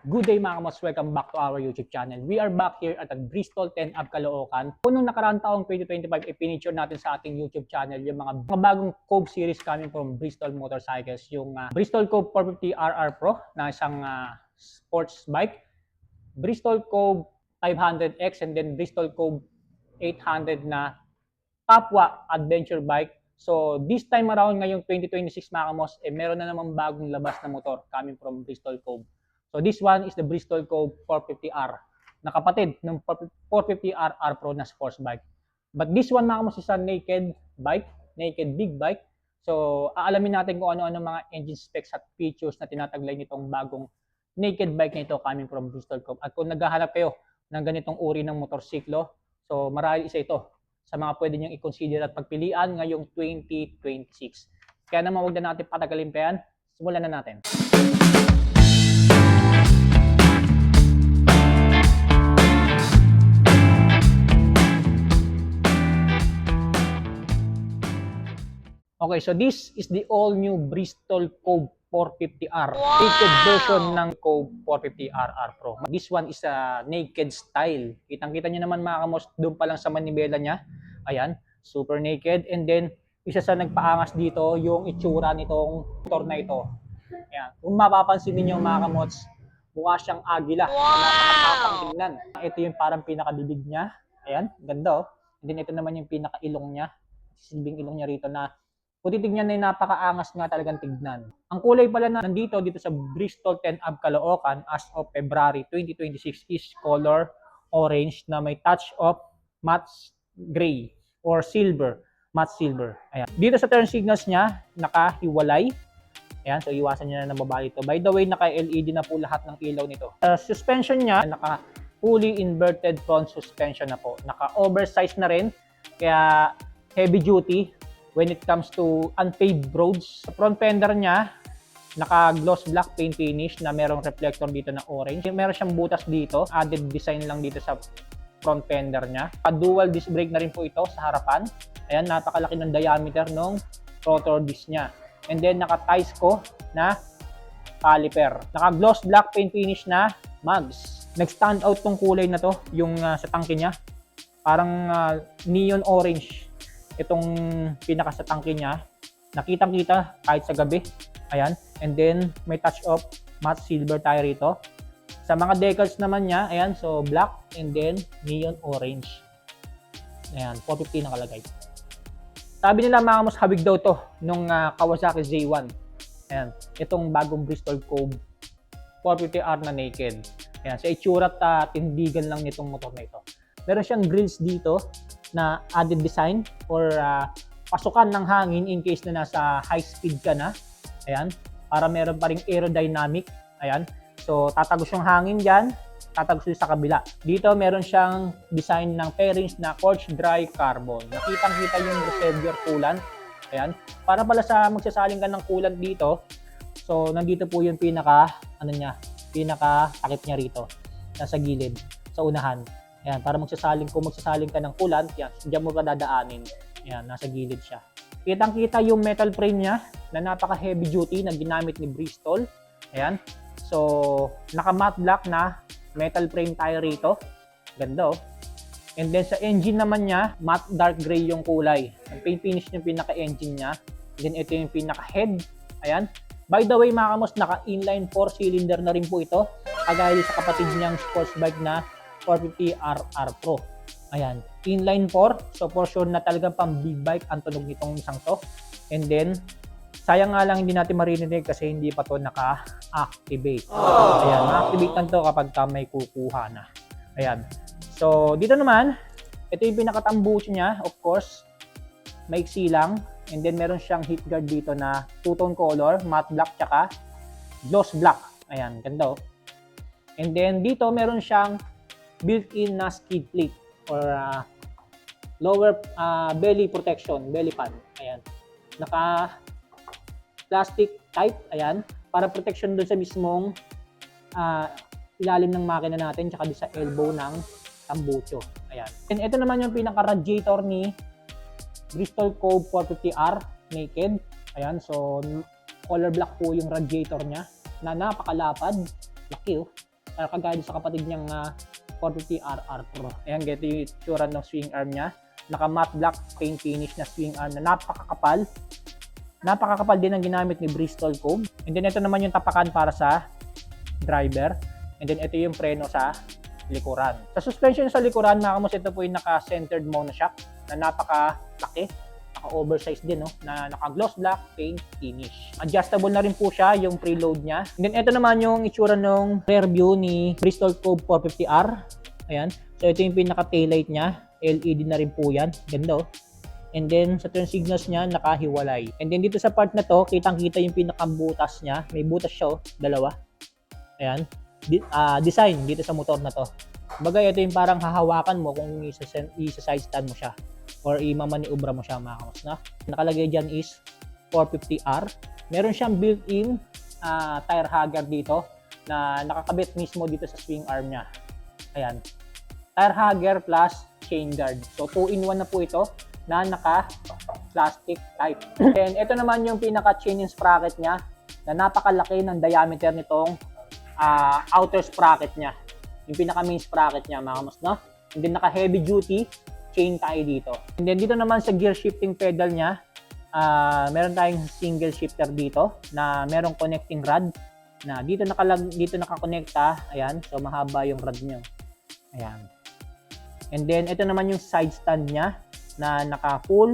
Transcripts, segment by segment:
Good day mga kamos, welcome back to our YouTube channel. We are back here at Bristol 10 Ave Caloocan. Kung nung nakaraang taong 2025, i-feature natin sa ating YouTube channel yung mga bagong Cove series coming from Bristol Motorcycles. Yung Bristol Cove 450 RR Pro na isang sports bike, Bristol Cove 500X, and then Bristol Cove 800 na Papua adventure bike. So this time around ngayong 2026 mga kamos, meron na namang bagong labas na motor coming from Bristol Cove. So this one is the Bristol Cove 450R na kapatid ng 450RR Pro na sports bike. But this one mga kamos is a naked bike, naked big bike. So aalamin natin kung ano-ano mga engine specs at features na tinataglay nitong bagong naked bike na ito coming from Bristol Cove. At kung naghahanap kayo ng ganitong uri ng motorsiklo, so marahil isa ito sa mga pwede niyong i-consider at pagpilian ngayong 2026. Kaya naman huwag na natin patagalin pa yan. Simulan na natin. Okay, so this is the all-new Bristol Cove 450R. Wow! Naked version ng Cove 450RR Pro. This one is a naked style. Kitang-kita nyo naman mga kamos, doon pa lang sa manibela niya. Ayan, super naked. And then, isa sa nagpaangas dito, yung itsura nitong motor na ito. Ayan. Kung mapapansin niyo mga kamots, mukha siyang agila. Wow! Napakatapang tingnan. Ito yung parang pinakabibig niya. Ayan, ganda oh. And then ito naman yung pinaka-ilong niya. Silbing ilong niya rito na kung titignan na napakaangas nga talagang tignan. Ang kulay pala na nandito dito sa Bristol 10 Ave Caloocan as of February 2026 is color orange na may touch of matte gray or silver, matte silver. Ayan. Dito sa turn signals niya, nakahiwalay. Ayan, so iwasan niyo na ng baba ito. By the way, naka-LED na po lahat ng ilaw nito. Suspension niya, naka fully inverted front suspension na po. Naka-oversize na rin, kaya heavy duty when it comes to unpaved roads. Sa front fender niya, naka-gloss black paint finish na merong reflector dito na orange. Meron siyang butas dito, added design lang dito sa front fender niya. Dual disc brake na rin po ito sa harapan. Ayan, napakalaki ng diameter ng rotor disc niya. And then, naka-Tisco na caliper. Naka-gloss black paint finish na mags. Nag-stand out tong kulay na to, yung sa tangke niya. Parang neon orange. Itong pinaka sa tangke niya, nakitang-kita kahit sa gabi. Ayan. And then, may touch of matte silver tayo rito. Sa mga decals naman niya, ayan, so black and then neon orange. Ayan, 450 nakalagay. Sabi nila mga kamos, habig daw to nung Kawasaki Z1. Ayan, itong bagong Bristol Cove 450R na naked. Ayan, sa itsura at tindigan lang nitong motor na ito. Meron siyang grills dito na added design or pasukan ng hangin in case na nasa high speed ka na. Ayan, para meron pa ring aerodynamic. Ayan, so tatagos yung hangin dyan, tatagos sa kabila. Dito meron siyang design ng fairings na Forged Dry Carbon. Nakitang-kita yung reservoir coolant. Ayan, para pala sa magsasaling ka ng coolant dito. So nandito po yung pinaka takip niya rito. Nasa gilid, sa unahan. Ayan, para magsasaling ka ng coolant, yan, diyan mo pa dadaanin. Ayan, nasa gilid siya. Kitang-kita yung metal frame niya na napaka-heavy duty na ginamit ni Bristol. Ayan. So, naka-matte black na metal frame tayo rito. Ganda oh. And then sa engine naman niya, matte dark gray yung kulay. Ang paint finish yung pinaka-engine niya. Then ito yung pinaka-head. Ayan. By the way mga kamos, naka-inline 4-cylinder na rin po ito. Kagaya sa kapatid niyang sports bike na 450RR Pro. Ayan, inline 4. So for sure na talagang pang big bike ang tunog nitong isang to. And then, sayang nga lang hindi natin maririnig kasi hindi pa to naka-activate. Ayan, ma-activate lang to kapag may kukuha na. Ayan. So dito naman, ito yung pinakatambucho niya. Of course, maiksi lang. And then meron siyang heat guard dito na two-tone color, matte black tsaka gloss black. Ayan, ganda oh. And then dito meron siyang built-in na skid plate or lower belly protection, belly pad. Ayan. Naka plastic type, ayan, para protection doon sa mismong ilalim ng makina natin tsaka doon sa elbow ng tambucho. Ayan. And ito naman yung pinaka-radiator ni Bristol Cove 450R naked. Ayan, so color black po yung radiator niya na napakalapad. Laki oh. kagaya sa kapatid niyang 450RR Pro. Ayan, ganito yung itsura ng swing arm niya. Naka matte black paint finish na swing arm na napakakapal. Napakakapal din ang ginamit ni Bristol Cove. And then ito naman yung tapakan para sa driver. And then ito yung preno sa likuran. Sa suspension sa likuran, mga kamos, ito po yung naka-centered monoshock na napakalaki. Naka-oversized din, no? Na naka-gloss black paint finish. Adjustable na rin po siya, yung preload niya. And then ito naman yung itsura ng rear view ni Bristol Cove 450R. Ayan. So ito yung pinaka-taillight niya. LED na rin po yan. Ganda, oh. And then sa turn signals niya, nakahiwalay. And then dito sa part na to, kitang-kita yung pinaka-butas niya. May butas siya, oh, dalawa. Ayan. Design dito sa motor na to. Bagay, ito yung parang hahawakan mo kung isa-side stand mo siya or imamaniubra mo siya, mga kamos, na. Nakalagay dyan is 450R. Meron siyang built-in tire hugger dito na nakakabit mismo dito sa swing arm niya. Ayan. Tire hugger plus chain guard. So 2-in-1 na po ito na naka-plastic type. And ito naman yung pinaka-chain and sprocket niya na napakalaki ng diameter nitong outer sprocket niya. Yung pinaka-main sprocket niya, mga kamos, no? And then naka-heavy duty chain tayo dito. And then dito naman sa gear shifting pedal niya, meron tayong single shifter dito na merong connecting rod na dito nakakonekta. Ayan, so mahaba yung rod niya. Ayan. And then ito naman yung side stand niya na naka full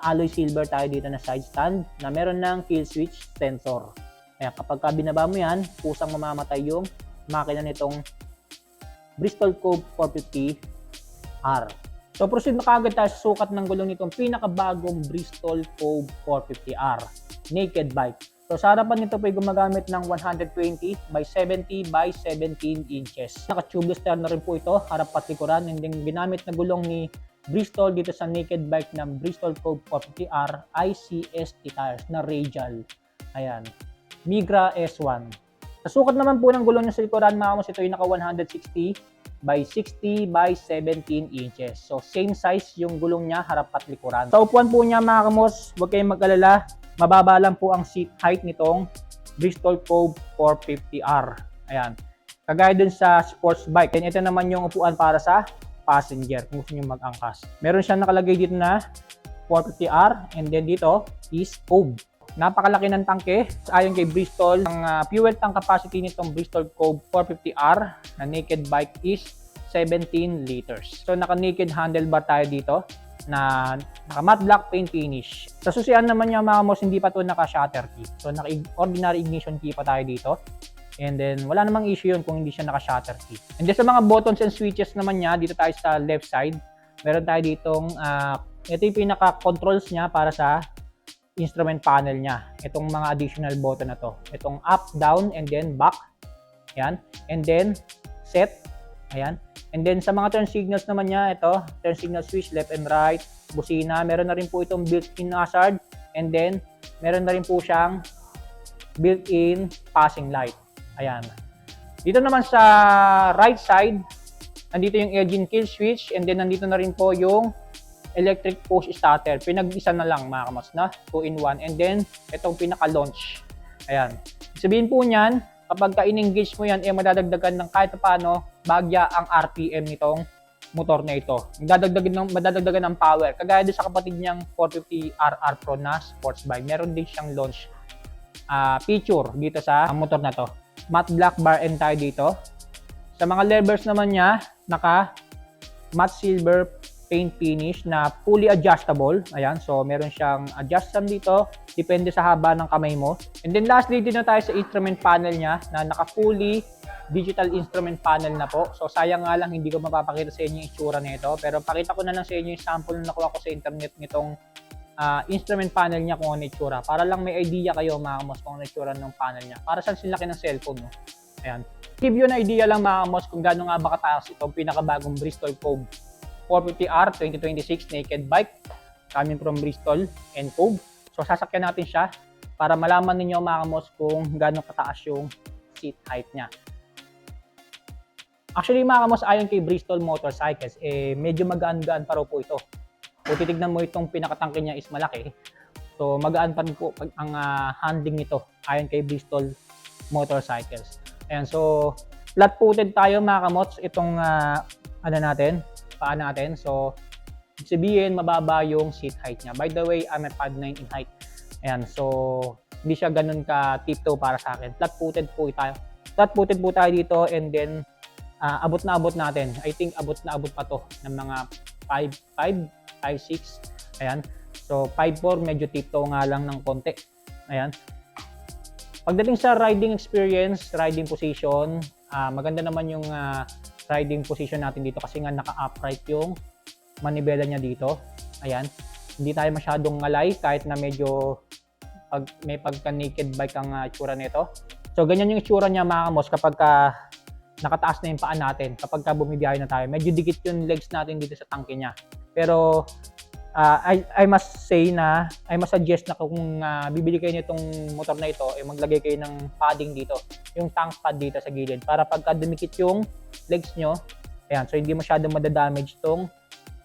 alloy silver tayo dito na side stand na meron ng kill switch sensor. Kaya kapag binaba mo yan, pusang mamamatay yung makina nitong Bristol Cove 450R. So proceed na kagad tayo sa sukat ng gulong nitong pinakabagong Bristol Cove 450R naked bike. So sa harapan nito po ay gumagamit ng 120 by 70 by 17 inches. Naka-tubeless tire na rin po ito, harap at likuran. And then ginamit na gulong ni Bristol dito sa naked bike ng Bristol Cove 450R ay CST tires na radial. Ayan. Migra S1. Sa sukat naman po ng gulong niya sa likuran, mga kamos, ito yung naka 160 by 60 by 17 inches. So same size yung gulong niya, harap at likuran. Sa upuan po niya, mga kamos, huwag kayong mag-alala. Mababa lang po ang seat height nitong Bristol Cove 450R. Ayan. Kagaya dun sa sports bike. And ito naman yung upuan para sa passenger kung gusto nyo mag-angkas. Meron siyang nakalagay dito na 450R and then dito is Cove. Napakalaki ng tangke. Ayon kay Bristol, ang fuel tank capacity nitong Bristol Cove 450R na naked bike is 17 liters. So naka-naked handlebar tayo dito na naka-matte black paint finish. Sa susian naman niya, mga kamos, hindi pa ito naka-shutter key. So naka-ordinary ignition key pa tayo dito. And then wala namang issue yun kung hindi siya naka-shutter key. And then sa mga buttons and switches naman niya, dito tayo sa left side. Meron tayo ditong ito yung pinaka-controls niya para sa instrument panel niya. Itong mga additional button na to. Itong up, down, and then back. Ayan. And then set. Ayan. And then sa mga turn signals naman niya, ito, turn signal switch, left and right, busina. Meron na rin po itong built-in hazard. And then, meron na rin po siyang built-in passing light. Ayan. Dito naman sa right side, nandito yung engine kill switch. And then, nandito na rin po yung electric push starter. Pinag-isa na lang, mga kamos, na 2-in-1. And then, itong pinaka-launch. Ayan. Sabihin po niyan, kapag ka-in-engage mo yan, madadagdagan ng kahit paano bagya ang RPM nitong motor na ito. Madadagdagan ng power. Kagaya din sa kapatid niyang 450RR Pro na sports bike, meron din siyang launch feature dito sa motor na to. Matte black bar end tayo dito. Sa mga levers naman niya, naka matte silver paint finish na fully adjustable. Ayan, so meron siyang adjustment dito, depende sa haba ng kamay mo. And then lastly, dito na tayo sa instrument panel niya na naka fully digital instrument panel na po. So sayang nga lang hindi ko mapapakita sa inyo yung itsura nito, pero pakita ko na lang sa inyo yung sample na nakuha ko sa internet nitong instrument panel niya kung ano itsura. Para lang may idea kayo, mga kamos, kung ano itsura ng panel niya. Para saan silaki ng cellphone, no? Ayan. Give you an idea lang, mga kamos, kung gaano nga ba kataas itong pinakabagong Bristol Cove 450R 2026 naked bike coming from Bristol and Cove. So sasakyan natin siya para malaman ninyo, mga kamos, kung gaano kataas yung seat height niya. Actually, mga kamos, ayon kay Bristol Motorcycles, medyo magaan-gaan pa raw po ito. Kung titignan mo, itong pinakatangke niya is malaki. So magaan pa rin po ang handling nito ayon kay Bristol Motorcycles. Ayan, so flat-footed tayo mga kamots, itong ano natin, paa natin. So, sabihin mababa yung seat height niya. By the way, I'm a 5'9" in height. Ayan, so hindi siya ganun ka tiptoe para sa akin. Flat-footed po tayo. Flat-footed po tayo dito, and then abot na abot natin. I think abot na abot pa to ng mga 5'5", 5'6". Ayan. So 5'4", medyo tiptoe nga lang ng konti. Ayan. Pagdating sa riding experience, riding position, maganda naman yung riding position natin dito kasi nga naka-upright yung manibela niya dito. Ayan. Hindi tayo masyadong ngalay kahit na medyo may pagka-naked bike ang itsura nito. So ganyan yung itsura niya mga kamos kapag nakataas na yung paa natin, kapag bumibiyahe na tayo. Medyo dikit yung legs natin dito sa tangke niya. Pero I must suggest na kung bibili kayo nitong motor na ito, maglagay kayo ng padding dito, yung tank pad dito sa gilid, para pagka dumikit yung legs nyo, ayan, so hindi masyadong madadamage tong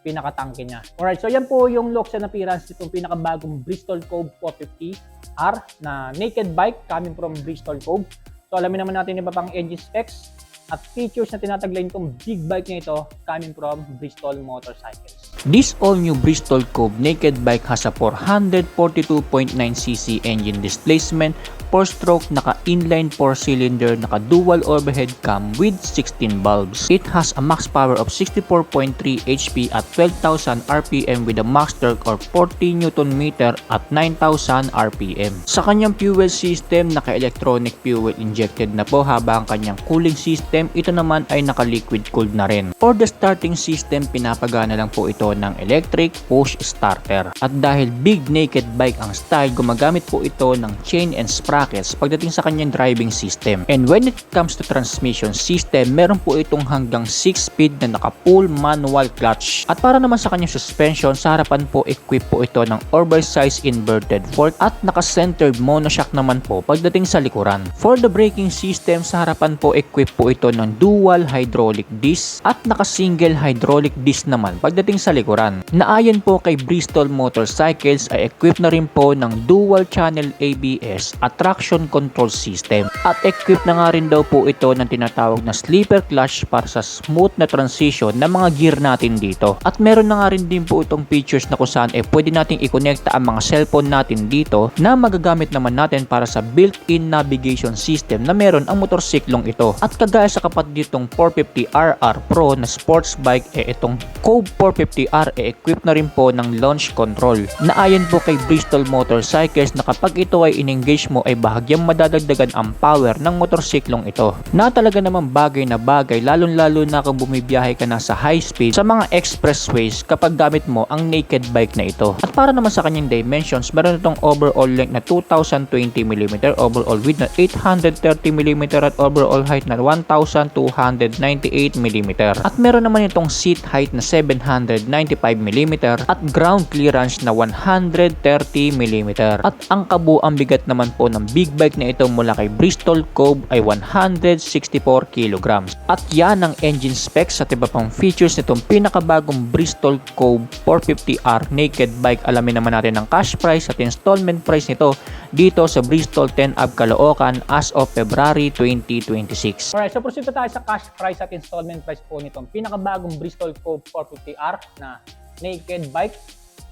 pinakatangke niya. Alright, so yan po yung looks and appearance nitong pinakabagong Bristol Cove 450R na naked bike coming from Bristol Cove. So alamin naman natin iba pang engine specs at features na tinataglay nitong big bike na ito coming from Bristol Motorcycles. This all-new Bristol Cove naked bike has a 442.9cc engine displacement, 4-stroke, naka-inline 4-cylinder, naka-dual overhead cam with 16 bulbs. It has a max power of 64.3 HP at 12,000 RPM with a max torque of 40 Nm at 9,000 RPM. Sa kanyang fuel system, naka-electronic fuel injected na po, habang kanyang cooling system, ito naman ay naka-liquid cooled na rin. For the starting system, pinapagana lang po ito ng electric push starter. At dahil big naked bike ang style, gumagamit po ito ng chain and sprockets pagdating sa kanyang driving system. And when it comes to transmission system, meron po itong hanggang 6-speed na naka-full manual clutch. At para naman sa kanyang suspension, sa harapan po equip po ito ng oversized inverted fork at naka-centered monoshock naman po pagdating sa likuran. For the braking system, sa harapan po equip po ito ng dual hydraulic disc at naka-single hydraulic disc naman pagdating sa likuran. Naayon po kay Bristol Motorcycles ay equipped na rin po ng dual channel ABS at traction control system. At equipped na nga rin daw po ito ng tinatawag na sleeper clutch para sa smooth na transition ng mga gear natin dito. At meron na nga rin din po itong features na kung saan pwede nating i-connecta ang mga cellphone natin dito na magagamit naman natin para sa built-in navigation system na meron ang motorsiklong ito. At kagaya sa kapatid ditong 450RR Pro na sports bike, itong Cove 450R equipped na rin po ng launch control. Naayon po kay Bristol Motorcycles na kapag ito ay in-engage mo ay bahagyang madadagdagan ang power ng motorsiklong ito. Na talaga namang bagay na bagay, lalong-lalo na kung bumibiyahe ka na sa high speed sa mga expressways kapag gamit mo ang naked bike na ito. At para naman sa kanyang dimensions, meron itong overall length na 2,020mm, overall width na 830mm at overall height na 1,298mm. At meron naman itong seat height na 795mm at ground clearance na 130mm. At ang kabuang bigat naman po ng big bike na ito mula kay Bristol Cove ay 164 kg. At yan ang engine specs at iba pang features nitong pinakabagong Bristol Cove 450R naked bike. Alamin naman natin ang cash price at installment price nito dito sa Bristol 10 Ave Caloocan as of February 2026. Alright, so proceed tayo sa cash price at installment price po nitong pinakabagong Bristol Cove 450R na naked bike.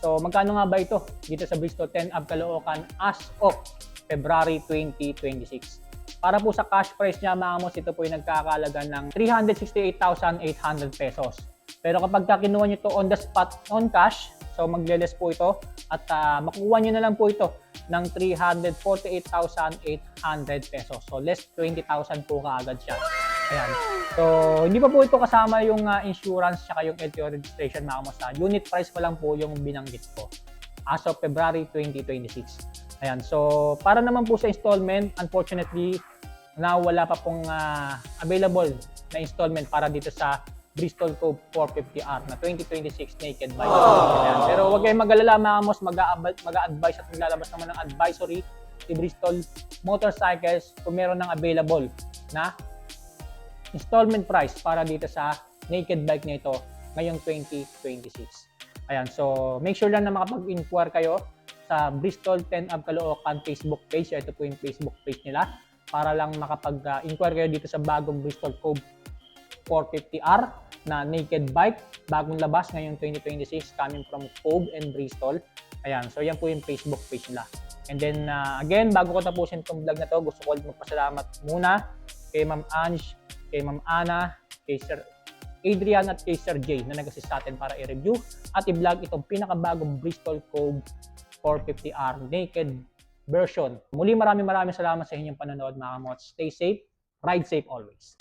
So magkano nga ba ito dito sa Bristol 10 Ave Caloocan as of February 2026? Para po sa cash price niya mga kamos, ito po yung nagkakalaga ng 368,800 pesos. Pero kapag kinuha nyo ito on the spot, on cash, so magle-less po ito at makukuha nyo na lang po ito ng 348,800 pesos. So less 20,000 po kaagad siya. Ayan. So hindi pa po ito kasama yung insurance tsaka yung LTO registration mga kamos. Unit price pa lang po yung binanggit ko as of February 2026. Ayan. So para naman po sa installment, unfortunately, wala pa pong available na installment para dito sa Bristol Cove 450R na 2026 naked bike. Ayan. Pero huwag kayong mag-alala mga kamos, mag-a-advise at maglalabas naman ng advisory si Bristol Motorcycles kung meron ng available na installment price para dito sa naked bike na ito ngayong 2026. Ayan, so make sure lang na makapag-inquire kayo sa Bristol 10 Ave Caloocan Facebook page. Ito po yung Facebook page nila. para lang makapag-inquire kayo dito sa bagong Bristol Cove 450R na naked bike, bagong labas ngayong 2026, coming from Cove and Bristol. Ayan, so yan po yung Facebook page nila. And then again, bago ko tapusin itong vlog na to, gusto ko ulit magpasalamat muna kay Ma'am Ange, kay Ma'am Ana, kay Sir Adrian at kay Sir Jay na nag-assist sa atin para i-review at i-vlog itong pinakabagong Bristol Cove 450R naked version. Muli maraming salamat sa inyong panonood mga kamots. Stay safe, ride safe always.